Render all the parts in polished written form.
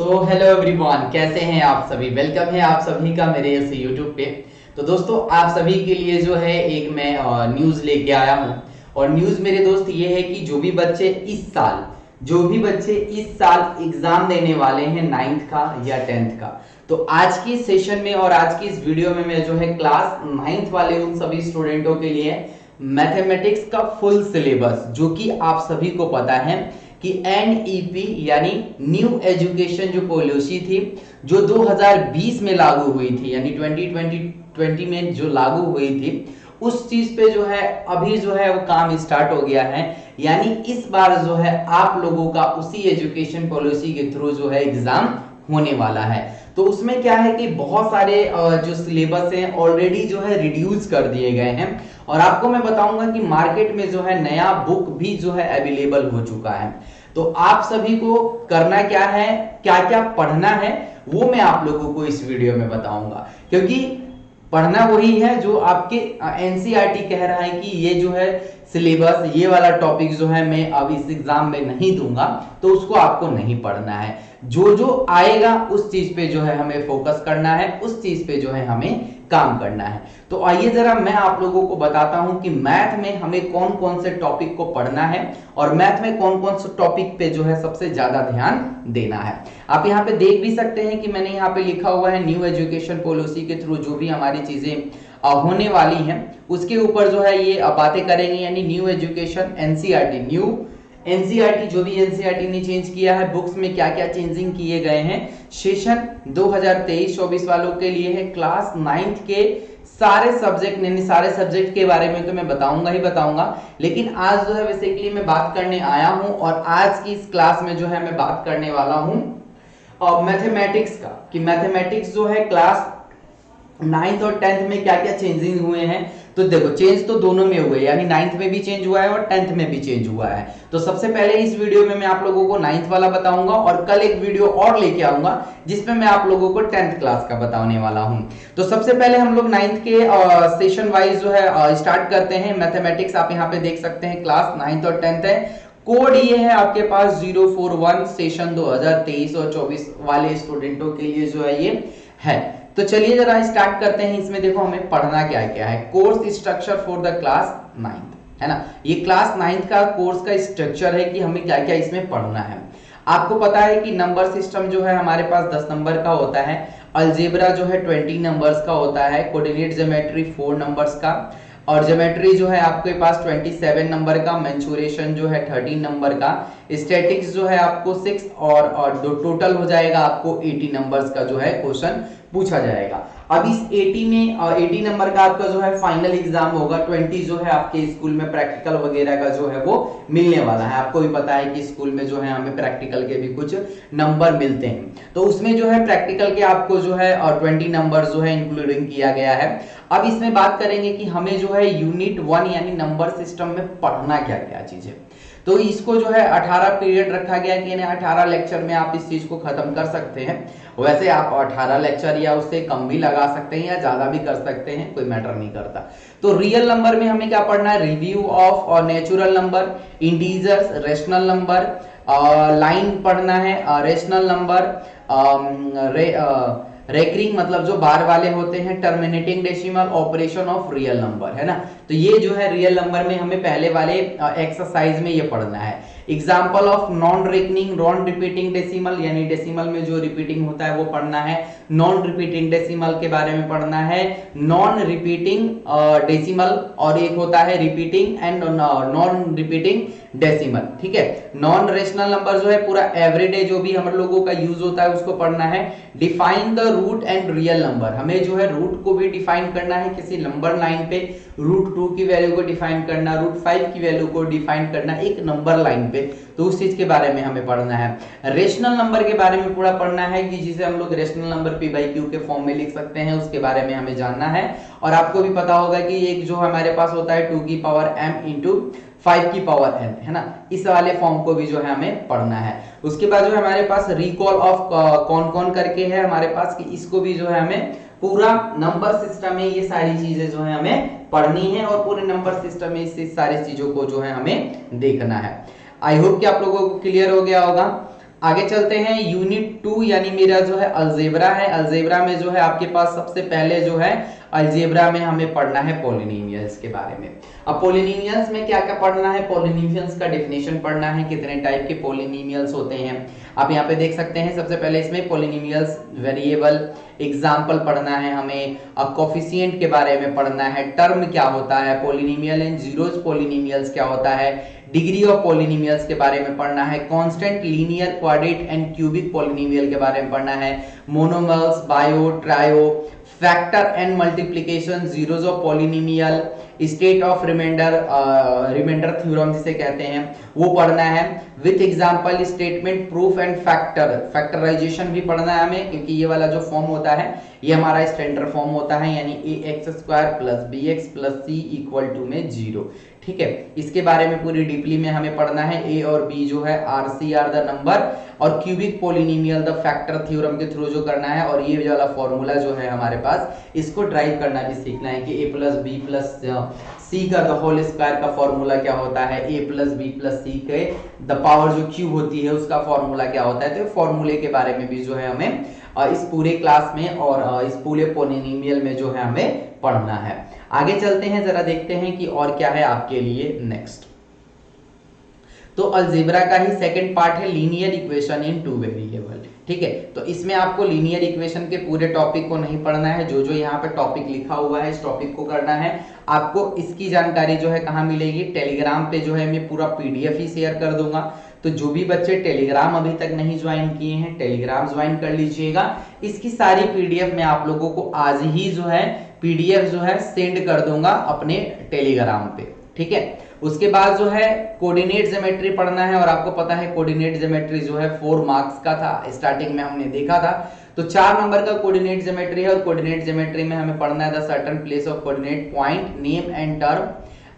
Hello everyone, कैसे हैं आप सभी। वेलकम है आप सभी का मेरे इस यूट्यूब पे। तो दोस्तों, आप सभी के लिए जो है एक मैं न्यूज़ लेके आया हूँ। और न्यूज़ मेरे दोस्त ये है कि जो भी बच्चे इस साल एग्जाम देने वाले हैं 9th का या 10th का, तो आज की सेशन में और आज की इस वीडियो में मैं जो है क्लास 9th वाले उन सभी स्टूडेंटों के लिए मैथमेटिक्स का फुल सिलेबस, जो कि आप सभी को पता है कि एनईपी यानी न्यू एजुकेशन जो पॉलिसी थी, जो 2020 में लागू हुई थी, यानी 2020 में जो लागू हुई थी, उस चीज पे जो है अभी जो है वो काम स्टार्ट हो गया है। यानी इस बार जो है आप लोगों का उसी एजुकेशन पॉलिसी के थ्रू जो है एग्जाम होने वाला है। तो उसमें क्या है कि बहुत सारे जो सिलेबस हैं ऑलरेडी जो है रिड्यूस कर दिए गए हैं। और आपको मैं बताऊंगा कि मार्केट में जो है नया बुक भी जो है अवेलेबल हो चुका है। तो आप सभी को करना क्या है, क्या क्या पढ़ना है, वो मैं आप लोगों को इस वीडियो में बताऊंगा। क्योंकि पढ़ना वही है जो आपके एनसीईआरटी कह रहा है कि ये जो है सिलेबस, ये वाला टॉपिक जो है मैं अब इस एग्जाम में नहीं दूंगा, तो उसको आपको नहीं पढ़ना है। जो जो आएगा उस चीज पे जो है हमें फोकस करना है, उस चीज पे जो है हमें काम करना है। तो आइए जरा मैं आप लोगों को बताता हूं कि मैथ में हमें कौन कौन से टॉपिक को पढ़ना है और मैथ में कौन कौन से टॉपिक पे जो है सबसे ज्यादा ध्यान देना है। आप यहाँ पे देख भी सकते हैं कि मैंने यहाँ पे लिखा हुआ है न्यू एजुकेशन पॉलिसी के थ्रू जो भी हमारी चीजें होने वाली हैं उसके ऊपर जो है ये बातें करेंगे। यानी न्यू एजुकेशन एनसीईआरटी जो भी एनसीईआरटी ने चेंज किया है, बुक्स में क्या क्या चेंजिंग किए गए हैं, सेशन 2023-24 वालों के लिए है। क्लास 9th के सारे सब्जेक्ट के बारे में तो मैं बताऊंगा ही बताऊंगा, लेकिन आज जो है बेसिकली मैं बात करने आया हूं और आज की इस क्लास में जो है मैं बात करने वाला हूं मैथमेटिक्स का, कि मैथमेटिक्स जो है क्लास 9th और 10th में क्या क्या चेंजिंग हुए हैं। तो देखो, चेंज तो दोनों में हुए, यानी 9th में भी चेंज हुआ है और 10th में भी चेंज हुआ है। तो सबसे पहले इस वीडियो में मैं आप लोगों को 9th वाला बताऊंगा और कल एक वीडियो और लेके आऊंगा जिसमें मैं आप लोगों को 10th क्लास का बताने वाला हूं। तो सबसे पहले हम लोग 9th के सेशन वाइज जो है स्टार्ट करते हैं। मैथमेटिक्स आप यहाँ पे देख सकते हैं, क्लास 9th और 10th है। कोड ये है आपके पास 041, सेशन 2023 और 24 वाले स्टूडेंटों के लिए जो है ये है। तो चलिए जरा स्टार्ट करते हैं। इसमें देखो हमें पढ़ना क्या क्या है। Course structure for the class 9th है ना, ये क्लास 9th का कोर्स का स्ट्रक्चर है कि हमें क्या क्या इसमें पढ़ना है। आपको पता है कि नंबर सिस्टम जो है हमारे पास 10 नंबर का होता है, अलजेब्रा जो है 20 नंबर्स का होता है, कोऑर्डिनेट ज्योमेट्री 4 नंबर्स का, और ज्योमेट्री जो है आपके पास 27 नंबर का, मेंसुरेशन जो है 13 नंबर का, स्टैटिक्स जो है आपको 6 और टोटल हो जाएगा आपको 80 नंबर्स का जो है क्वेश्चन पूछा जाएगा। अब इस 80 नंबर का आपका जो है फाइनल एग्जाम होगा। 20 जो है आपके स्कूल में प्रैक्टिकल वगैरह का जो है वो मिलने वाला है। आपको भी पता है कि स्कूल में जो है हमें प्रैक्टिकल के भी कुछ नंबर मिलते हैं, तो उसमें जो है प्रैक्टिकल के आपको जो है 20 नंबर जो है इंक्लूडिंग किया गया है। अब इसमें बात करेंगे कि हमें जो है यूनिट 1 यानी नंबर सिस्टम में पढ़ना क्या क्या चीजें। तो इसको जो है 18 पीरियड रखा गया कि 18 लेक्चर में आप इस चीज को खत्म कर सकते हैं। वैसे आप 18 लेक्चर या उससे कम भी लगा सकते हैं या ज्यादा भी कर सकते हैं, कोई मैटर नहीं करता। तो रियल नंबर में हमें क्या पढ़ना है, रिव्यू ऑफ और natural number, integers, rational number, line पढ़ना है, रेशनल नंबर, रेकरिंग मतलब जो बार वाले होते हैं, terminating decimal, operation of real number, है ना। तो ये जो है रियल नंबर में हमें पहले वाले एक्सरसाइज में ये पढ़ना है। Example of non reckoning, non repeating decimal, यानी डेसिमल में जो रिपीटिंग होता है वो पढ़ना है। नॉन रिपीटिंग डेसिमल के बारे में पढ़ना है। नॉन रिपीटिंग डेसिमल और एक होता है repeating and non repeating decimal, ठीक है। नॉन रेशनल नंबर जो है पूरा एवरीडे जो भी हम लोगों का यूज होता है उसको पढ़ना है। Define the root and real number, हमें जो है रूट को भी डिफाइन करना है किसी नंबर लाइन पे, रूट 2 की वैल्यू को डिफाइन करना, रूट 5 की वैल्यू को डिफाइन करना एक नंबर लाइन पे, तो उस चीज के बारे में हमें पढ़ना है। रेशनल नंबर के बारे में पूरा पढ़ना है कि जिसे हम लोग rational number p by q के फॉर्म में लिख सकते हैं, उसके बारे में हमें जानना है। और आपको भी पता होगा कि एक जो हमारे पास होता है 2 की पावर m इंटू 5 की पावर n, है ना, इस वाले फॉर्म को भी जो है हमें पढ़ना है। उसके बाद जो है हमारे पास रिकॉल ऑफ कौन कौन करके है हमारे पास, कि इसको भी जो है हमें पूरा नंबर सिस्टम में ये सारी चीजें जो है हमें पढ़नी है और पूरे नंबर सिस्टम में इस सारी चीजों को जो है हमें देखना है। आई होप कि आप लोगों को क्लियर हो गया होगा। आगे चलते हैं यूनिट 2 यानी मेरा जो है अलजेब्रा है। अलजेब्रा में जो है आपके पास सबसे पहले जो है अलजेब्रा में हमें पढ़ना है पॉलिनोमियल्स के बारे में। अब पॉलिनोमियल्स में क्या क्या पढ़ना है, पॉलिनोमियल्स का डेफिनेशन पढ़ना है, कितने टाइप के पॉलिनोमियल्स होते हैं आप यहाँ पे देख सकते हैं। सबसे पहले इसमें पॉलिनोमियल्स वेरिएबल एग्जाम्पल पढ़ना है हमें, अब कोफिशिएंट के बारे में पढ़ना है, टर्म क्या होता है, पॉलिनोमियल एंड जीरोस पॉलिनोमियल्स क्या होता है, डिग्री ऑफ पॉलिनोमियल्स के बारे में पढ़ना है, constant linear quadratic and cubic polynomial के बारे में पढ़ना है, मोनोमल्स बायो ट्रायो, factor and multiplication, zeros of polynomial, state of remainder remainder theorem जिसे कहते हैं वो पढ़ना है, with example statement proof and factorisation भी पढ़ना है हमें, क्योंकि ये वाला जो फॉर्म होता है ये हमारा स्टैंडर्ड फॉर्म होता है, यानी ax² + bx + c = में 0। ठीक है, इसके बारे में पूरी डीपली में हमें पढ़ना है। a और b जो है RC आर द नंबर, और cubic polynomial the factor theorem के थ्रू जो करना है, और ये वाला फॉर्मूला जो है हमारे पास इसको ड्राइव करना भी सीखना है कि a + b + c का द होल स्क्वायर का फॉर्मूला क्या होता है, a + b + c के द पावर जो क्यूब होती है उसका फॉर्मूला क्या होता है। तो फॉर्मूले के बारे में भी जो है हमें इस पूरे क्लास में और इस पूरे पॉलिनोमियल में जो है हमें पढ़ना है। आगे चलते हैं, जरा देखते हैं कि और क्या है आपके लिए नेक्स्ट। तो अलजेब्रा का ही सेकंड पार्ट है लीनियर इक्वेशन इन 2 वेरिएबल। ठीक है, तो इसमें आपको लीनियर इक्वेशन के पूरे टॉपिक को नहीं पढ़ना है, जो जो यहाँ पे टॉपिक लिखा हुआ है इस टॉपिक को करना है। आपको इसकी जानकारी जो है कहाँ मिलेगी, टेलीग्राम पे जो है मैं पूरा PDF ही शेयर कर दूंगा। तो जो भी बच्चे टेलीग्राम अभी तक नहीं ज्वाइन किए हैं टेलीग्राम ज्वाइन कर लीजिएगा। इसकी सारी PDF मैं आप लोगों को आज ही जो है PDF जो है सेंड कर दूंगा अपने टेलीग्राम पे। ठीक है, उसके बाद जो है कोऑर्डिनेट ज्योमेट्री पढ़ना है, और आपको पता है कोऑर्डिनेट ज्योमेट्री जो है 4 मार्क्स का था, स्टार्टिंग में हमने देखा था। तो 4 नंबर का कोऑर्डिनेट ज्योमेट्री है, और कोऑर्डिनेट ज्योमेट्री में हमें पढ़ना है the certain place of coordinate point name and term,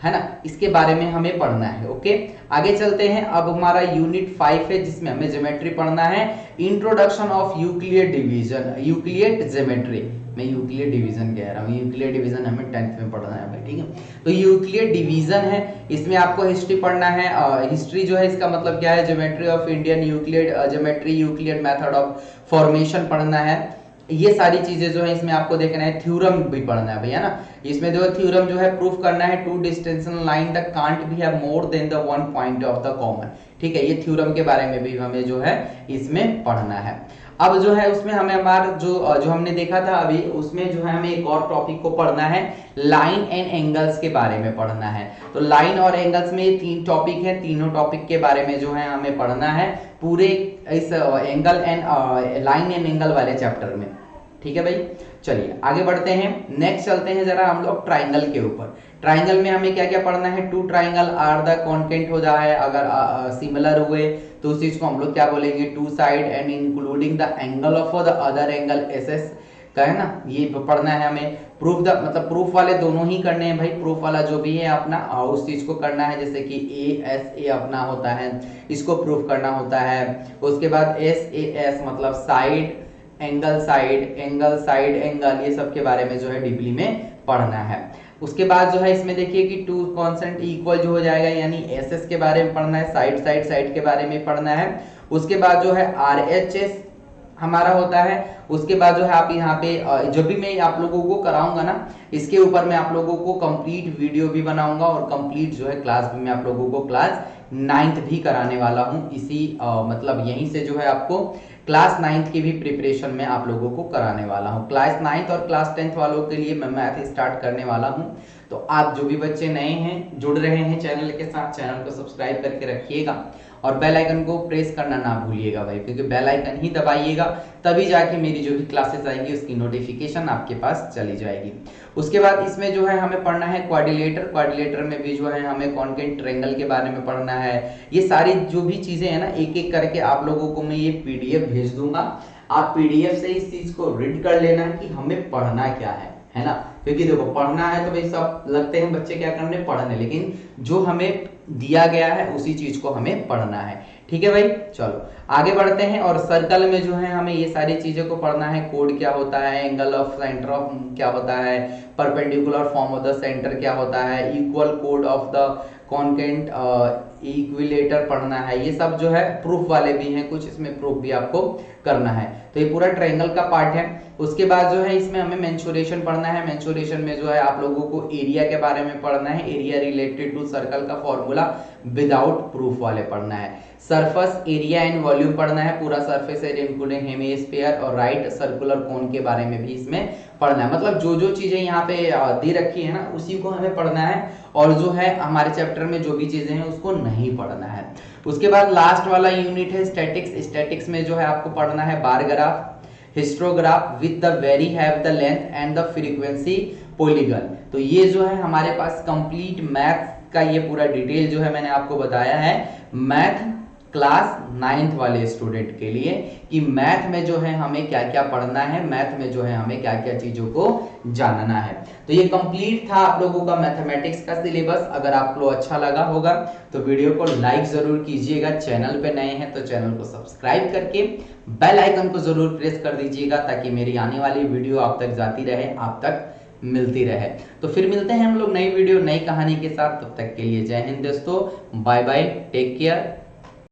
है ना, इसके बारे में हमें पढ़ना है। ओके, आगे चलते हैं। अब हमारा यूनिट 5 है जिसमें हमें ज्योमेट्री पढ़ना है, introduction of Euclid division, Euclid geometry, मैं यूक्लिड डिवीजन कह रहा हूँ, यूक्लिड डिवीजन हमें 10th में पढ़ना है भाई। ठीक है, तो यूक्लिड डिवीजन है, इसमें आपको हिस्ट्री पढ़ना है। हिस्ट्री जो है इसका मतलब क्या है, geometry of Indian Euclid geometry, Euclid method of formation पढ़ना है। ये सारी चीजें जो है इसमें आपको देखना है। थ्योरम भी पढ़ना है भैया ना, इसमें जो थ्योरम जो है प्रूफ करना है, 2 distension line the can't be have more than the 1 point of the common. ठीक है, ये थ्योरम के बारे में भी हमें जो है इसमें पढ़ना है। अब जो है उसमें हमें हमारा जो हमने देखा था अभी, उसमें जो है हमें एक और टॉपिक को पढ़ना है, लाइन एंड एंगल्स के बारे में पढ़ना है। तो लाइन और एंगल्स में ये 3 टॉपिक है, तीनों टॉपिक के बारे में जो है हमें पढ़ना है पूरे इस angle and line and angle वाले चैप्टर में। ठीक है भाई, चलिए आगे बढ़ते हैं। नेक्स्ट चलते हैं जरा हम लोग ट्राइंगल के ऊपर। ट्राइंगल में हमें क्या क्या पढ़ना है, 2 ट्राइंगल आर द कॉन्केंट हो जाए, अगर सिमिलर हुए तो उस चीज को हम लोग क्या बोलेंगे, 2 side and including the angle of the other angle SS का है ना, ये पढ़ना है हमें। प्रूफ द मतलब प्रूफ वाले दोनों ही करने हैं भाई, प्रूफ वाला जो भी है अपना उस चीज को करना है, जैसे कि ASA अपना होता है, इसको प्रूफ करना होता है। उसके बाद SAS मतलब side angle side, angle side angle, ये सब के बारे में जो है डीपली में पढ़ना है। उसके बाद जो है इसमें देखिए कि 2 कांस्टेंट इक्वल जो हो जाएगा, यानी SS के बारे में पढ़ना है, साइड साइड साइड के बारे में पढ़ना है। उसके बाद जो है RHS हमारा होता है। उसके बाद जो है आप यहाँ पे जब भी मैं आप लोगों को कराऊंगा ना, इसके ऊपर मैं आप लोगों को कंप्लीट वीडियो भी बनाऊंगा, और कंप्लीट जो है क्लास भी मैं आप लोगों को क्लास 9th भी कराने वाला हूँ। इसी मतलब यहीं से जो है आपको क्लास 9th की भी प्रिपरेशन में आप लोगों को कराने वाला हूँ। क्लास 9th और क्लास 10th वालों के लिए मैं मैथ स्टार्ट करने वाला हूँ। तो आप जो भी बच्चे नए हैं, जुड़ रहे हैं चैनल के साथ, चैनल को सब्सक्राइब करके रखिएगा, और बेल आइकन को प्रेस करना ना भूलिएगा भाई, क्योंकि बेल आइकन ही दबाइएगा तभी जाके मेरी जो भी क्लासेस आएंगी उसकी नोटिफिकेशन आपके पास चली जाएगी। उसके बाद इसमें जो है हमें पढ़ना है क्वाड्रिलेटर। क्वाड्रिलेटर में भी जो है हमें कॉन्केंट ट्रायंगल के बारे में पढ़ना है। ये सारी जो भी चीजें हैं ना, एक एक करके आप लोगों को मैं ये PDF भेज दूंगा। आप PDF से इस चीज को रीड कर लेना कि हमें पढ़ना क्या है ना, क्योंकि देखो पढ़ना है तो भाई सब लगते हैं बच्चे क्या करने, पढ़ने, लेकिन जो हमें दिया गया है उसी चीज को हमें पढ़ना है। ठीक है भाई, चलो आगे बढ़ते हैं। और सर्कल में जो है हमें ये सारी चीजों को पढ़ना है, कोड क्या होता है, एंगल ऑफ सेंटर ऑफ क्या होता है, perpendicular from of the centre क्या होता है, इक्वल कोड ऑफ द कॉन्केंट इक्विलेटर पढ़ना है, ये सब जो है प्रूफ वाले भी हैं, कुछ इसमें प्रूफ भी आपको करना है। तो ये पूरा ट्रायंगल का पार्ट है। उसके बाद जो है इसमें हमें मेंसुरेशन पढ़ना है। मेंसुरेशन में जो है आप लोगों को एरिया के बारे में पढ़ना है, एरिया रिलेटेड टू सर्कल का फॉर्मूला विदाउट प्रूफ वाले पढ़ना है। सरफेस एरिया एंड वॉल्यूम पढ़ना है, पूरा सरफेस एरिया इंक्लूडिंग हेमिस्फीयर और राइट सर्कुलर कोन के बारे में भी इसमें पढ़ना है। मतलब जो जो चीजें यहाँ पे दे रखी है ना उसी को हमें पढ़ना है, और जो है हमारे चैप्टर में जो भी चीजें हैं उसको नहीं पढ़ना है। उसके बाद लास्ट वाला यूनिट है स्टैटिक्स। स्टैटिक्स में जो है आपको पढ़ना है bar graph, histograph with the very have the length and the frequency polygon. तो ये जो है हमारे पास कंप्लीट मैथ का ये पूरा डिटेल जो है मैंने आपको बताया है मैथ क्लास 9th वाले स्टूडेंट के लिए, कि मैथ में जो है हमें क्या क्या पढ़ना है, मैथ में जो है हमें क्या क्या चीजों को जानना है। तो ये कंप्लीट था आप लोगों का मैथमेटिक्स का सिलेबस। अगर आपको अच्छा लगा होगा तो वीडियो को लाइक जरूर कीजिएगा, चैनल पे नए हैं तो चैनल को सब्सक्राइब करके बेल आइकन को जरूर प्रेस कर दीजिएगा, ताकि मेरी आने वाली वीडियो आप तक जाती रहे, आप तक मिलती रहे। तो फिर मिलते हैं हम लोग नई वीडियो नई कहानी के साथ, तब तक के लिए जय हिंद दोस्तों, बाय बाय, टेक केयर।